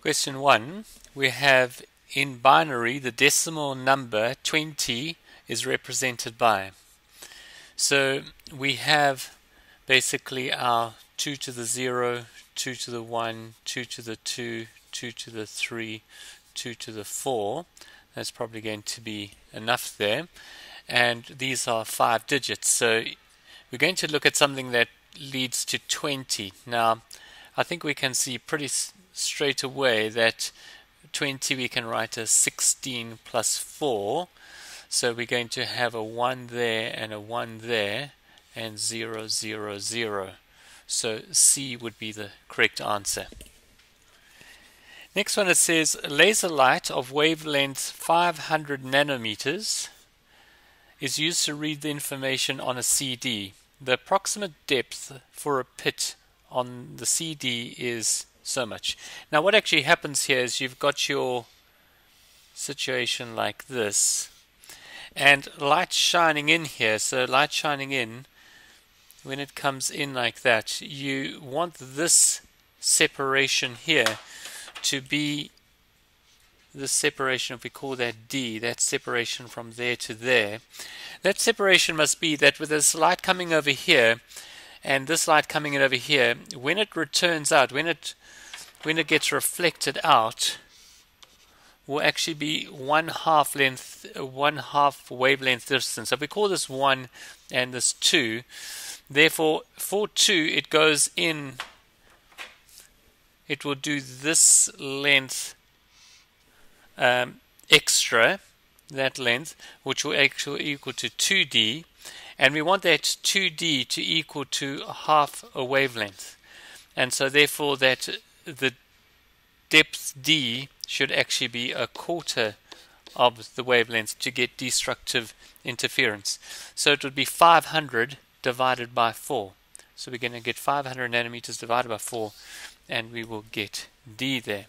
Question 1, we have in binary the decimal number 20 is represented by. So we have basically our 2 to the 0, 2 to the 1, 2 to the 2, 2 to the 3, 2 to the 4. That's probably going to be enough there. And these are 5 digits. So we're going to look at something that leads to 20. Now, I think we can see pretty straight away that 20 we can write as 16 plus 4. So we're going to have a 1 there and a 1 there and 0, 0, 0. So C would be the correct answer. Next one, it says laser light of wavelength 500 nanometers is used to read the information on a CD. The approximate depth for a pit on the CD is so much. Now what actually happens here is you've got your situation like this and light shining in here. So light shining in, when it comes in like that, you want this separation here to be the separation, if we call that D, that separation from there to there. That separation must be that with this light coming over here and this light coming in over here, when it returns out, when it gets reflected out, will actually be one half wavelength distance. So if we call this 1 and this 2, therefore for 2 it goes in, it will do this length extra, that length, which will actually equal to 2D, and we want that 2D to equal to half a wavelength, and so therefore that the depth D should actually be a quarter of the wavelength to get destructive interference. So it would be 500 divided by 4. So we're going to get 500 nanometers divided by 4, and we will get D there.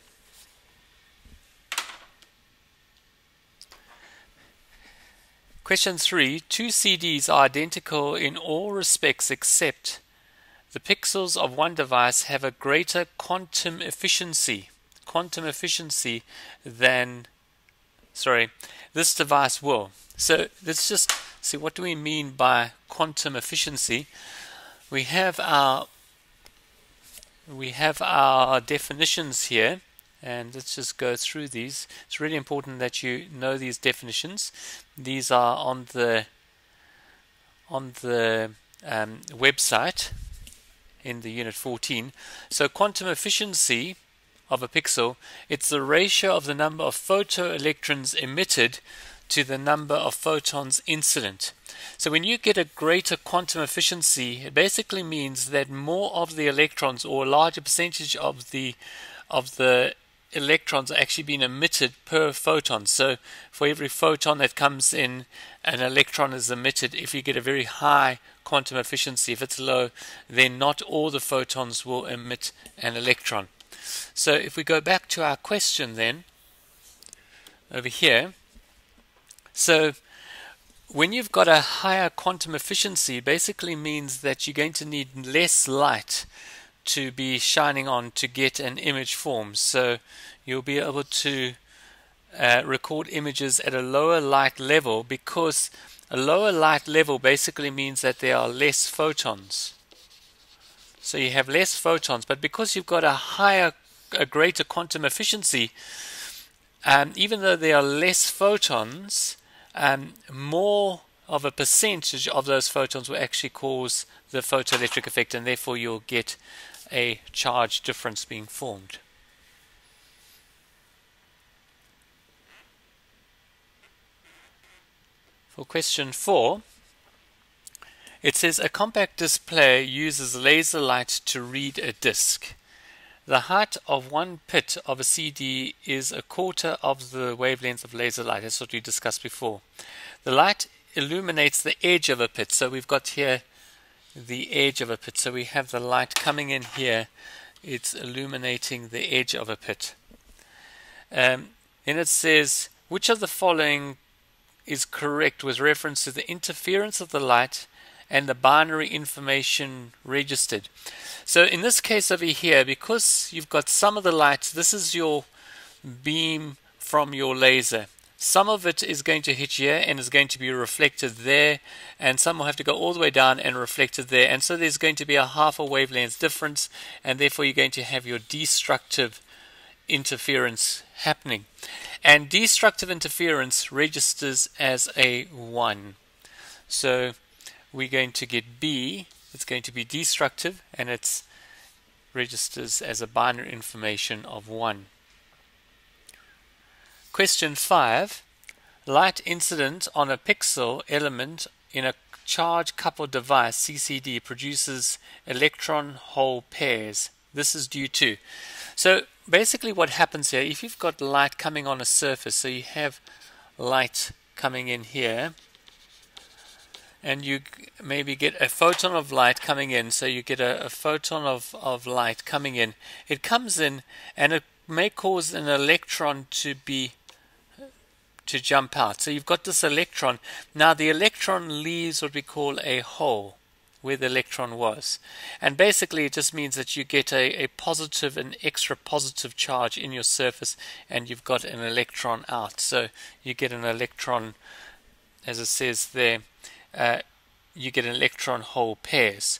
Question 3. Two CDs are identical in all respects except the pixels of one device have a greater quantum efficiency than, this device will. So let's just see, what do we mean by quantum efficiency? We have our definitions here, and let's just go through these. It's really important that you know these definitions. These are on the website in the unit 14. So quantum efficiency of a pixel, it's the ratio of the number of photoelectrons emitted to the number of photons incident. So when you get a greater quantum efficiency, it basically means that more of the electrons, or a larger percentage of the electrons, are actually being emitted per photon. So for every photon that comes in, an electron is emitted. If you get a very high quantum efficiency, if it's low, then not all the photons will emit an electron. So if we go back to our question then, over here, so when you've got a higher quantum efficiency, basically means that you're going to need less light to be shining on to get an image formed. So you'll be able to record images at a lower light level, because a lower light level basically means that there are less photons. So you have less photons, but because you've got a greater quantum efficiency, even though there are less photons, more of a percentage of those photons will actually cause the photoelectric effect, and therefore you'll get a charge difference being formed. For question 4, it says a compact display uses laser light to read a disc. The height of one pit of a CD is a quarter of the wavelength of laser light. That's what we discussed before. The light illuminates the edge of a pit. So we've got here the edge of a pit. So we have the light coming in here. It's illuminating the edge of a pit. Then it says, which of the following is correct with reference to the interference of the light and the binary information registered. So in this case over here, because you've got some of the light, this is your beam from your laser. Some of it is going to hit here and is going to be reflected there, and some will have to go all the way down and reflected there, and so there's going to be a half a wavelength difference, and therefore you're going to have your destructive interference happening. And destructive interference registers as a 1. So we're going to get B, it's going to be destructive, and it registers as a binary information of 1. Question 5. Light incident on a pixel element in a charge coupled device CCD produces electron hole pairs. This is due to. So basically what happens here, if you've got light coming on a surface, so you have light coming in here, and you maybe get a photon of light coming in, so you get a photon of light coming in. It comes in and it may cause an electron to jump out. So you've got this electron. Now the electron leaves what we call a hole where the electron was. And basically it just means that you get a positive and extra positive charge in your surface, and you've got an electron out. So you get an electron, as it says there, you get an electron hole pairs.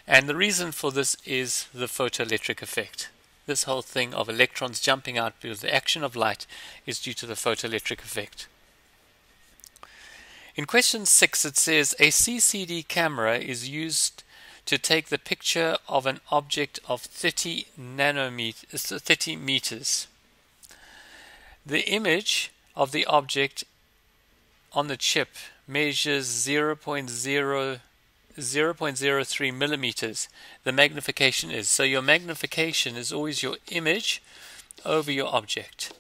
And the reason for this is the photoelectric effect. This whole thing of electrons jumping out because the action of light is due to the photoelectric effect. In question 6 it says a CCD camera is used to take the picture of an object of 30 meters. The image of the object on the chip measures 0.03 millimeters. The magnification is. So your magnification is always your image over your object.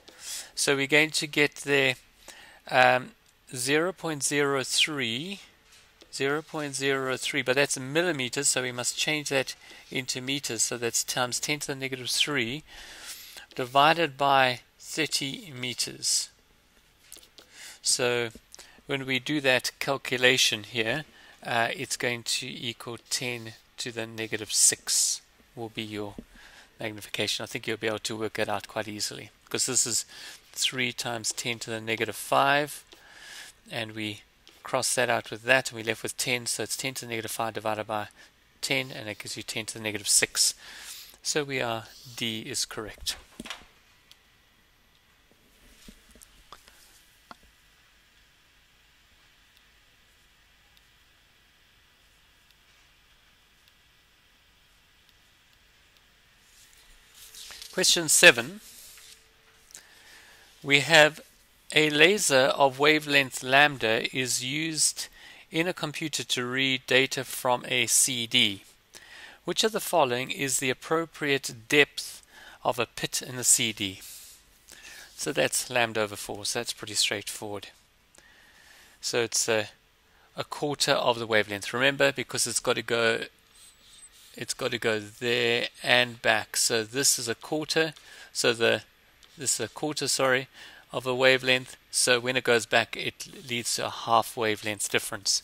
So we're going to get there 0.03, but that's in millimeters, so we must change that into meters. So that's times 10 to the negative 3 divided by 30 meters. So when we do that calculation here, it's going to equal 10 to the negative 6 will be your magnification. I think you'll be able to work it out quite easily, because this is 3 times 10 to the negative 5, and we cross that out with that, and we're left with 10, so it's 10 to the negative 5 divided by 10, and that gives you 10 to the negative 6. So D is correct. Question 7. We have a laser of wavelength lambda is used in a computer to read data from a CD. Which of the following is the appropriate depth of a pit in the CD? So that's lambda over 4, so that's pretty straightforward. So it's a quarter of the wavelength. Remember, because it's got to go there and back. So this is a quarter. So this is a quarter, of a wavelength. So when it goes back, it leads to a half wavelength difference.